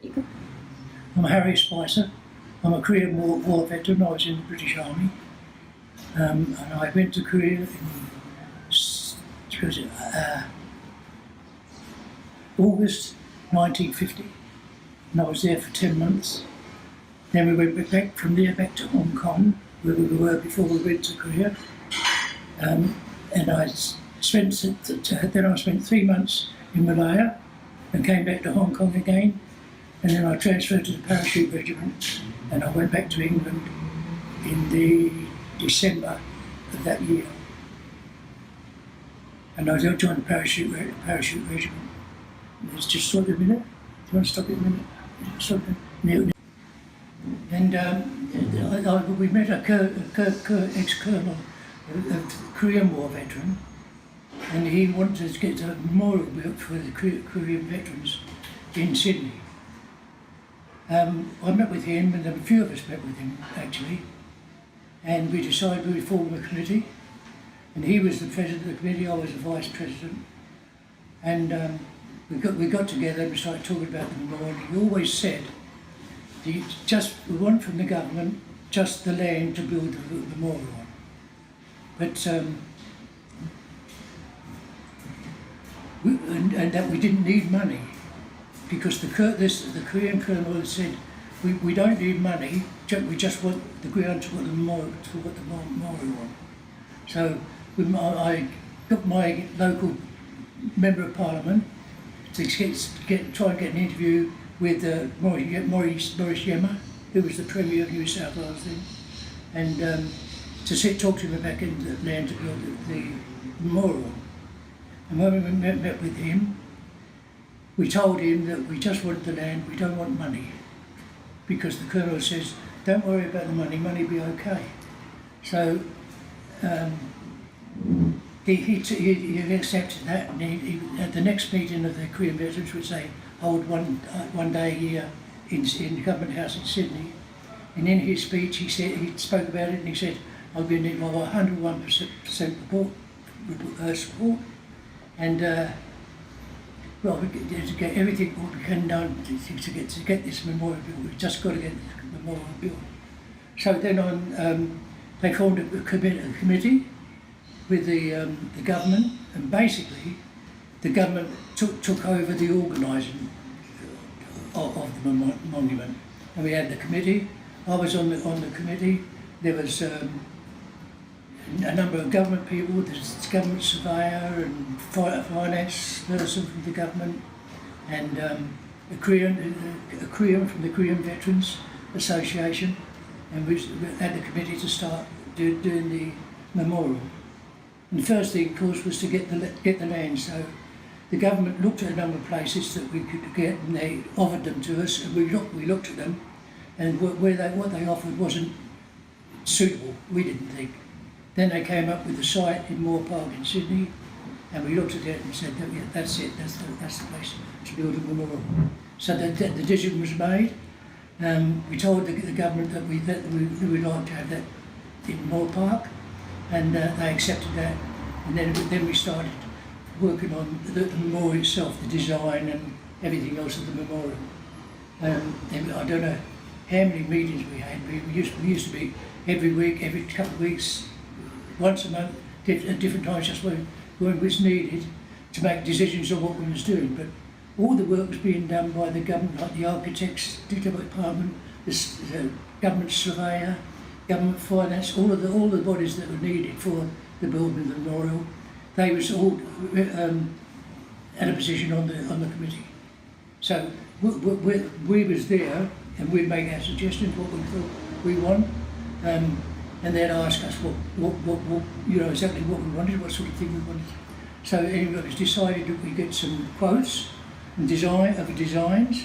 I'm Harry Spicer. I'm a Korean War veteran. I was in the British Army. And I went to Korea in August 1950. And I was there for 10 months. Then we went back from there back to Hong Kong, where we were before we went to Korea. And I spent 3 months in Malaya and came back to Hong Kong again. And then I transferred to the Parachute Regiment, and I went back to England in the December of that year. And I joined the Parachute Regiment. Let's just stop a minute. Do you want to stop it a minute? Stop it. And we met a ex-colonel, a Korean War veteran, and he wanted to get a memorial built for the Korean veterans in Sydney. I met with him, and a few of us met with him actually, and we decided we would form a committee. And he was the president of the committee, I was the vice president, and we got together and we started talking about the memorial. He always said, we want from the government just the land to build the memorial on, but and that we didn't need money. Because the Korean colonel had said, we don't need money, we just want the ground to put the memorial on. So I got my local member of parliament to try and get an interview with Maurice Yema, who was the Premier of New South Wales then, and to talk to him about getting the land to build the memorial. And when we met with him, we told him that we just wanted the land, we don't want money. Because the colonel says, don't worry about the money will be okay. So he accepted that, and at the next meeting of the Korean veterans, which they hold one day a year in the Government House in Sydney, and in his speech he spoke about it, and he said, I'm going to need my 101% support, and well, to get everything what we can done to get this memorial built. We've just got to get the memorial built. So then they formed a committee with the government, and basically the government took over the organising of the monument. And we had the committee. I was on the committee. There was a number of government people, there's government surveyor and finance person from the government, and a Korean from the Korean Veterans Association, and we had the committee to start doing the memorial. And the first thing, of course, was to get the land. So the government looked at a number of places that we could get, and they offered them to us, and we looked at them, and what they offered wasn't suitable, we didn't think. Then they came up with the site in Moore Park in Sydney, and we looked at it and said, yeah, that's it, that's the place to build a memorial. So the decision was made. We told the government that we would like to have that in Moore Park, and they accepted that. And then we started working on the memorial itself, the design and everything else of the memorial. And I don't know how many meetings we had. We used to be every week, every couple of weeks, once a month, at different times, just when it was needed to make decisions on what we was doing. But all the work was being done by the government, like the architects, the department, the government surveyor, government finance, all the bodies that were needed for the building of the memorial. They was all at a position on the committee. So we was there, and we'd make our suggestions, what we thought we want. And they'd ask us exactly what we wanted, what sort of thing we wanted. So anyway, it was decided that we get some quotes and designs,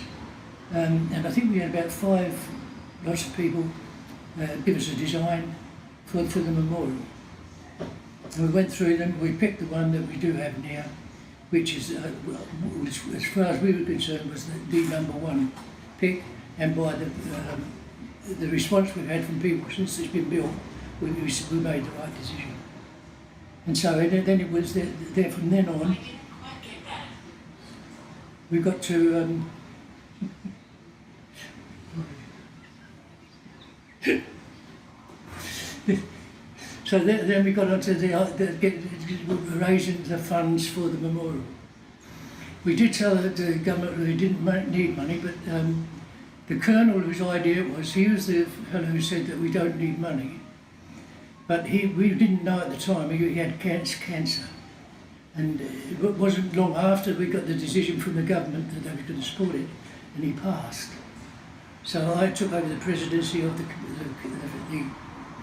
and I think we had about 5 lots of people give us a design for the memorial. And we went through them. We picked the one that we do have now, which is, as far as we were concerned, was the number one pick, and by the response we've had from people since it's been built, we made the right decision. And so then it was there from then on. We got to So then we got onto raising the funds for the memorial. We did tell the government we didn't need money, but the colonel, whose idea he was the fellow who said that we don't need money, but we didn't know at the time he had cancer. And it wasn't long after we got the decision from the government that they were going to support it, and he passed. So I took over the presidency of the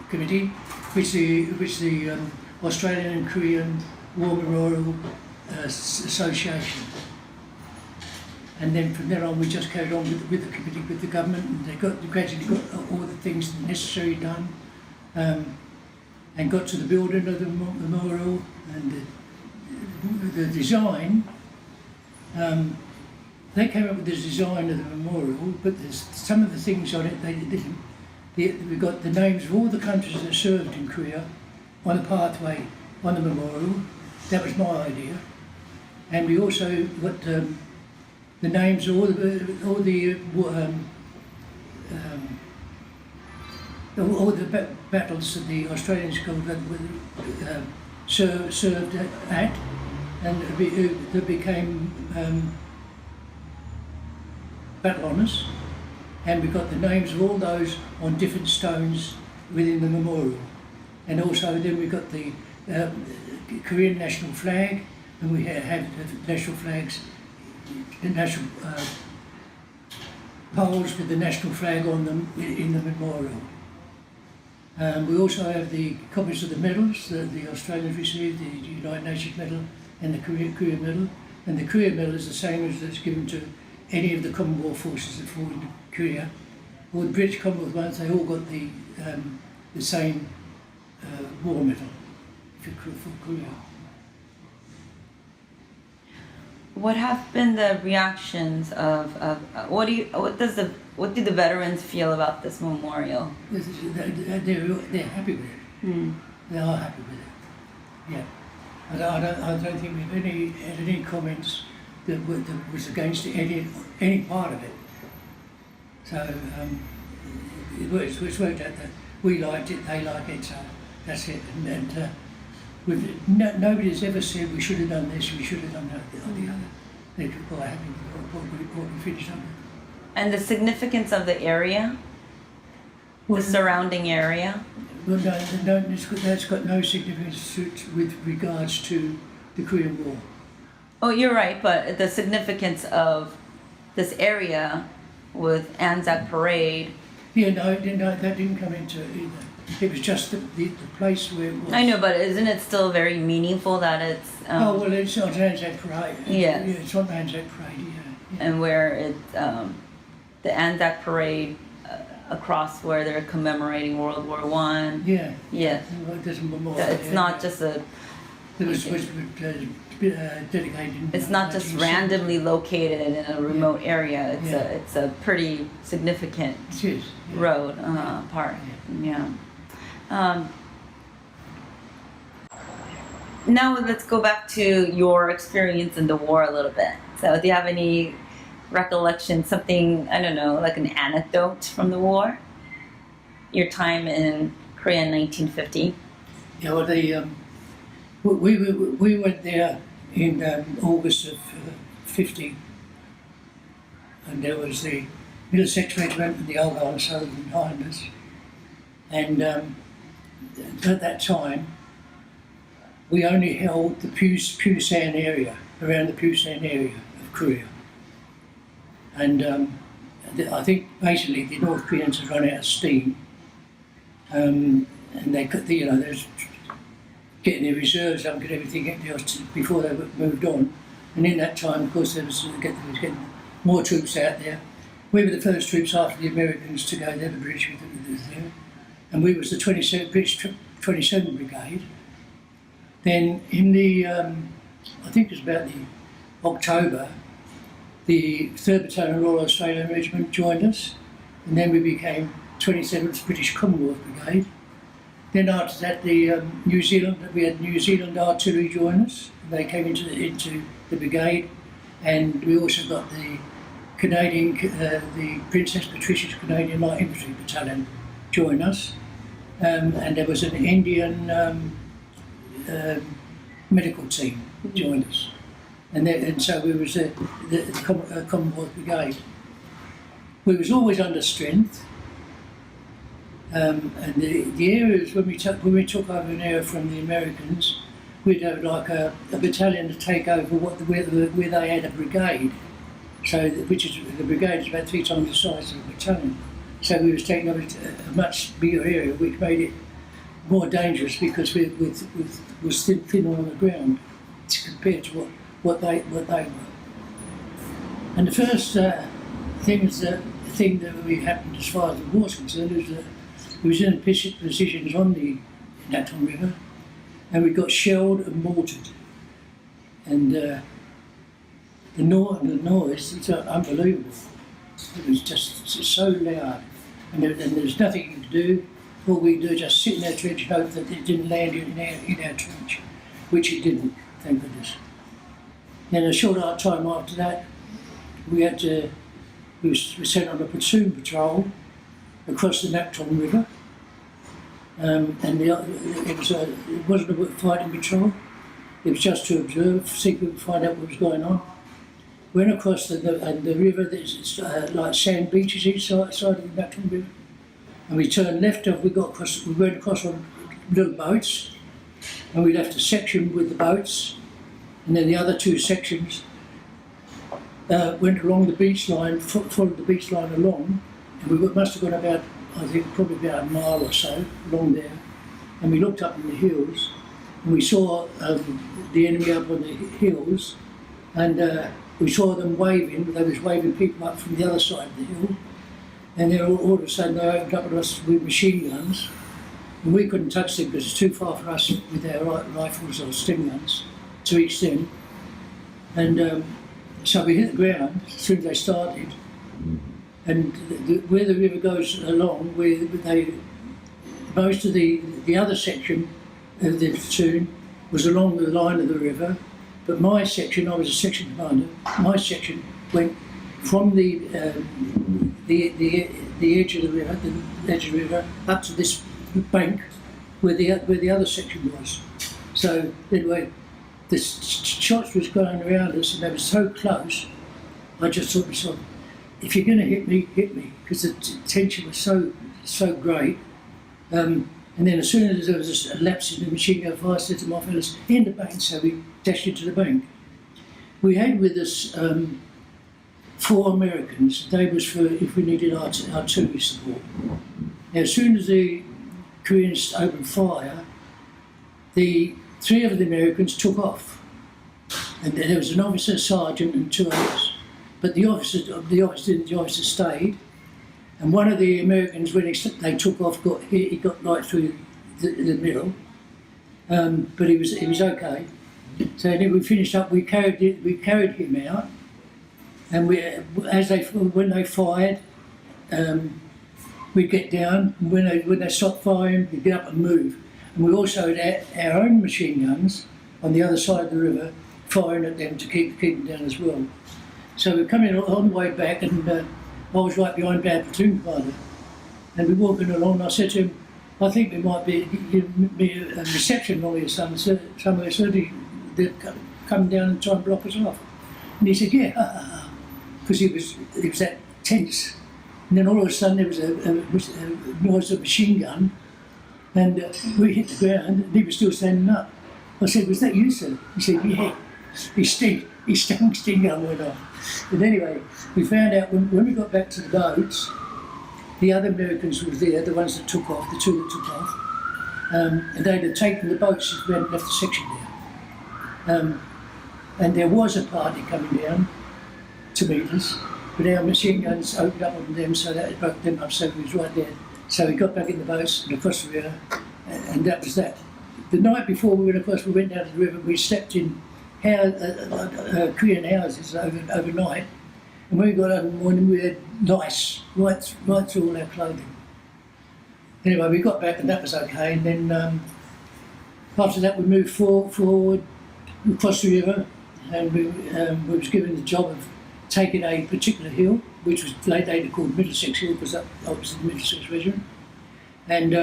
committee, which the Australian and Korean War Memorial Association. And then from there on, we just carried on with the committee, with the government, and they gradually got all the things necessary done, and got to the building of the memorial and the design. They came up with the design of the memorial, but there's some of the things on it they didn't. We got the names of all the countries that served in Korea on a pathway on the memorial. That was my idea, and we also got the names of all the battles that the Australians served at, and that became battle honours, and we got the names of all those on different stones within the memorial. And also then we got the Korean national flag, and we had the national flags, the national poles with the national flag on them in the memorial. We also have the copies of the medals that the Australians received, the United Nations medal and the Korea medal. And the Korea medal is the same as that's given to any of the Commonwealth forces that fought in Korea. All the British Commonwealth ones, they all got the same war medal for Korea. What have been the reactions of what do the veterans feel about this memorial? They're happy with it. They are happy with it. Yeah. I don't think we've had any comments that was against any part of it. So it's worked out that we liked it, they like it, so that's it. And nobody's ever said we should have done this, we should have done that or the other. They're quite happy with what we finished up with. And the significance of the area, the surrounding area? Well, no, that's got no significance with regards to the Korean War. Oh, you're right, but the significance of this area with Anzac Parade. Yeah, no, that didn't come into it either. It was just the place where it was. I know, but isn't it still very meaningful that it's... oh, well, it's not Anzac Parade. Yes. Yeah, it's not Anzac Parade, yeah. And where it's the Anzac Parade across where they're commemorating World War I. Yeah. Yes. There's a memorial. It's not just a... It was dedicated. It's not just randomly located in a remote area. It's a pretty significant road part. Yeah. Now let's go back to your experience in the war a little bit. So do you have any recollection, something, I don't know, like an anecdote from the war? Your time in Korea in 1950? Yeah, well, we went there in August of 50, and there was the Middlesex Regiment and the Argyll and Southern Highlanders. And at that time, we only held the Pusan area, around the Pusan area of Korea. And I think basically the North Koreans had run out of steam, and they could, there's getting their reserves up, get everything else before they moved on. And in that time, of course, there was getting more troops out there. We were the first troops after the Americans to go there, the British was there. And we was the British 27th Brigade. Then in the, I think it was about the October, the 3rd Battalion Royal Australian Regiment joined us, and then we became 27th British Commonwealth Brigade. Then after that, we had New Zealand Artillery join us. They came into the brigade, and we also got the the Princess Patricia's Canadian Light Infantry Battalion join us. and there was an Indian medical team joined us. And so we was the Commonwealth Brigade. We was always under strength. And the areas, when we took over an area from the Americans, we'd have like a battalion to take over where they had a brigade. So, the brigade is about 3 times the size of a battalion. So we was taking over a much bigger area, which made it more dangerous because we was thin on the ground compared to what they were. And the first thing that really happened as far as the war was concerned was that we was in positions on the Natron River, and we got shelled and mortared. And the noise was unbelievable. It was just so loud, and there was nothing you could do. All we could do was just sit in our trench and hope that it didn't land in our trench, which it didn't, thank goodness. Then a short time after that, we were sent on a platoon patrol across the Natron River, and it wasn't a fighting patrol. It was just to observe, see if we could find out what was going on. Went across the river. There's like sand beaches each side of the Natron River, and we turned left. We went across on little boats, and we left a section with the boats, and then the other 2 sections went along the beach line, followed the beach line along, and we must have gone about, I think, probably about a mile or so along there, and we looked up in the hills, and we saw the enemy up on the hills, and we saw them waving. They was waving people up from the other side of the hill, and then all of a sudden they opened up at us with machine guns, and we couldn't touch them because it's too far for us with our rifles or stim guns to reach them. And so we hit the ground as soon as they started, and where the river goes along, most of the other section of the platoon was along the line of the river, but my section, I was a section commander, my section went from the edge of the river, up to this bank where the other section was. So anyway, the shots was going around us, and they were so close. I just thought to myself, if you're going to hit me, because the tension was so great. And then as soon as there was a lapse in the machine gun fire, I said to my fellows, in the bank, so we dashed into the bank. We had with us 4 Americans. They was for if we needed artillery support. Now, as soon as the Koreans opened fire, the 3 of the Americans took off. And there was an officer, sergeant, and 2 others. But the officer stayed. And one of the Americans, when they took off, got hit. He got right through the middle, but he was okay. So then we finished up. We carried him out, and when they fired, we'd get down. And when they stopped firing, we'd get up and move. And we also had our own machine guns on the other side of the river, firing at them to keep them down as well. So we're coming on the way back, and I was right behind our platoon commander, and we're walking along, and I said to him, I think there might be a reception along here somewhere, so they'd come down and try and block us off. And he said, yeah, because he was that tense. And then all of a sudden there was a noise of a machine gun, and we hit the ground, and he was still standing up. I said, was that you, sir? He said, yeah. His sting gun went off. But anyway, we found out when we got back to the boats, the other Americans were there, the ones that took off, the 2 that took off, and they'd have taken the boats if we hadn't left the section there. And there was a party coming down to meet us, but our machine guns opened up on them, so that it broke them up, so we was right there. So we got back in the boats and across the river, and that was that. The night before we went across, we went down to the river, we slept in Korean houses overnight, and when we got up in the morning, we had lice right through all our clothing. Anyway, we got back, and that was okay. And then after that, we moved forward across the river, and we was given the job of taking a particular hill, which was later called Middlesex Hill, because that was the Middlesex Regiment. And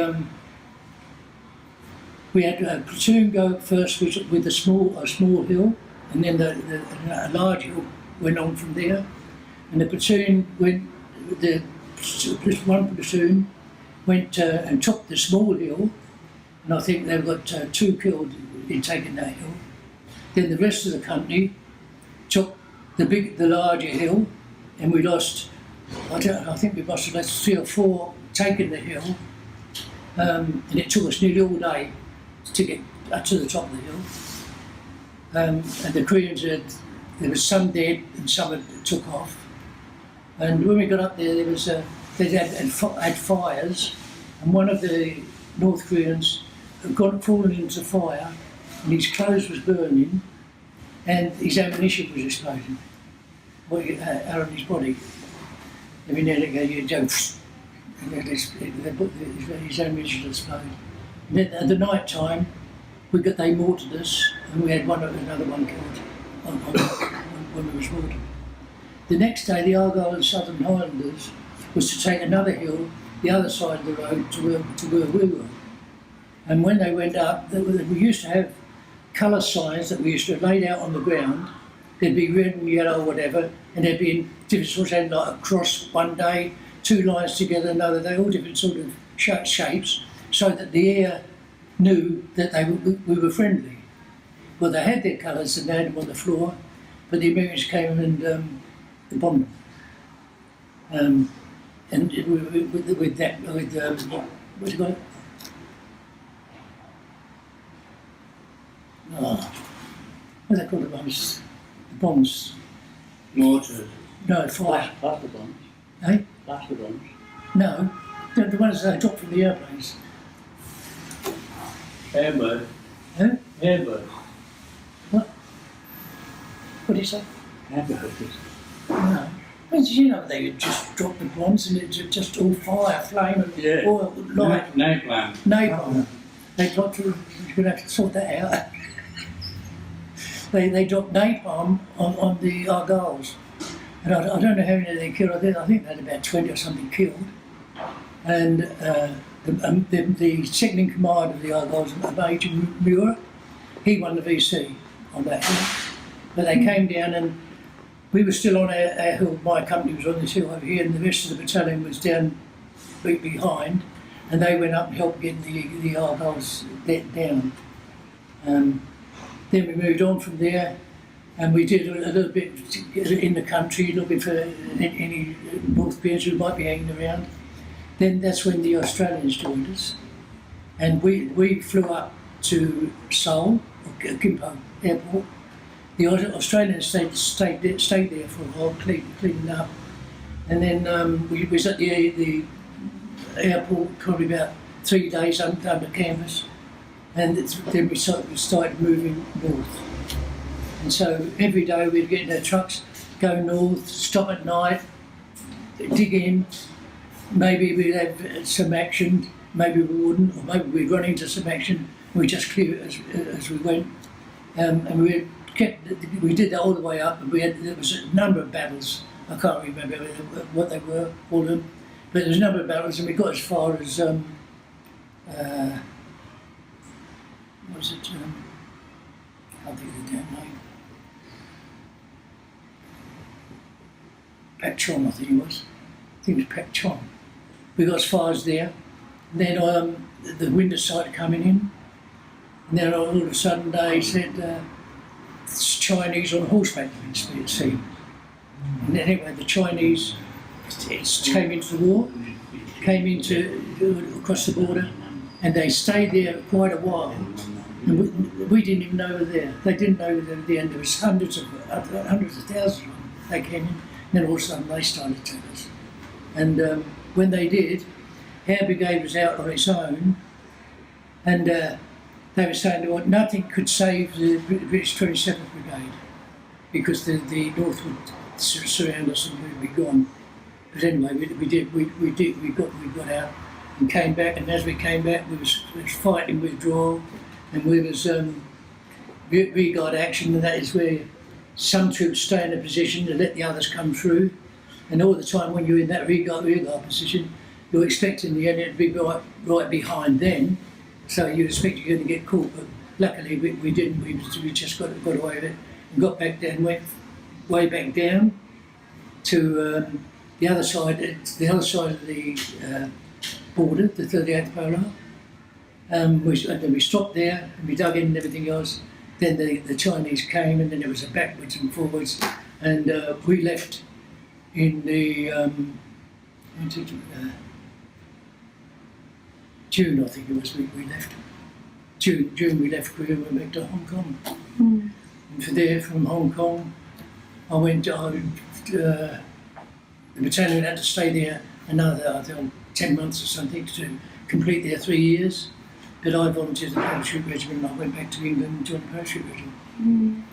we had a platoon go first with a small hill, and then a large hill went on from there. And the platoon went, one platoon went and took the small hill, and I think they've got 2 killed in taking that hill. Then the rest of the company took the larger hill, and we lost, I think we must have lost 3 or 4 taking the hill, and it took us nearly all day to get up to the top of the hill. And the Koreans there was some dead and some had took off. And when we got up there, they had fires, and one of the North Koreans had fallen into the fire, and his clothes was burning, and his ammunition was exploding out on his body. Every now and again, you'd go, and his ammunition exploded. And then at the night time, they mortared us, and we had another one killed when we was mortared. The next day, the Argyll and Southern Highlanders was to take another hill, the other side of the road, to where we were. And when they went up, we used to have colour signs that we used to lay out on the ground. There'd be red and yellow or whatever, and there'd be in different sorts of, like a cross one day, 2 lines together another day, all different sort of shapes, so that the air knew that we were friendly. Well, they had their colours and they had them on the floor, but the Americans came and bombed them. And with that, what do you call it? Oh, what do they call the bombs? The bombs. Mortars. No, fire. Plaster bombs. Eh? Plaster bombs. No, the ones that they dropped from the airplanes. Airbird. Huh? Airbird. What? What did you say? Airbird. No. Well, you know, they would just drop the bombs and it's just all fire, flame and oil, light. Napalm. Napalm. They dropped, you're going to have to sort that out. They dropped napalm on the Argylls. And I don't know how many they killed. I think they had about 20 or something killed. And the second in command of the Argylls, Major Muir, he won the VC on that hill. But they came down and we were still on our hill. My company was on this hill over here, and the rest of the battalion was down behind, and they went up and helped get the Argylls down. Then we moved on from there, and we did a little bit in the country, looking for any North Koreans who might be hanging around. Then that's when the Australians joined us, and we flew up to Seoul, or Gimpo Airport. The Australians stayed there for a while, cleaning up, and then we was at the airport probably about 3 days under canvas, and then we started moving north. And so every day we'd get in our trucks, go north, stop at night, dig in. Maybe we'd have some action, maybe we wouldn't, or maybe we'd run into some action. We just clear it as we went, and we did that all the way up, and there was a number of battles. I can't remember what they were, all of them, but there was a number of battles, and we got as far as what was it? I can't think of the damn name. Patchon, I think it was. I think it was Patchon. We got as far as there. And then the winter started coming in, and then all of a sudden they said. Chinese on horseback at sea. And anyway, the Chinese came into the war, across the border, and they stayed there quite a while. And we didn't even know they were there. They didn't know they were there, and there was hundreds of thousands of them. They came in, and then all of a sudden they started to us. And when they did, our brigade was out on its own, and they were saying that nothing could save the British 27th Brigade because the North would surround us and we'd be gone. But anyway, we got out and came back, and as we came back, we was fighting withdrawal, and we was rearguard action, and that is where some troops stay in a position to let the others come through, and all the time when you're in that rearguard position, you're expecting the enemy to be right behind them. So you'd expect you're going to get caught, but luckily we didn't. We just got away with it and got back down, went way back down to the other side of the border, the 38th polar. And then we stopped there and we dug in and everything else. Then the Chinese came and then there was a backwards and forwards, and we left in the June, I think it was. We left June. We left. We went back to Hong Kong. And from Hong Kong, I went. The battalion had to stay there another, I think, 10 months or something to complete their 3 years. But I volunteered the parachute regiment and I went back to England and joined the parachute regiment.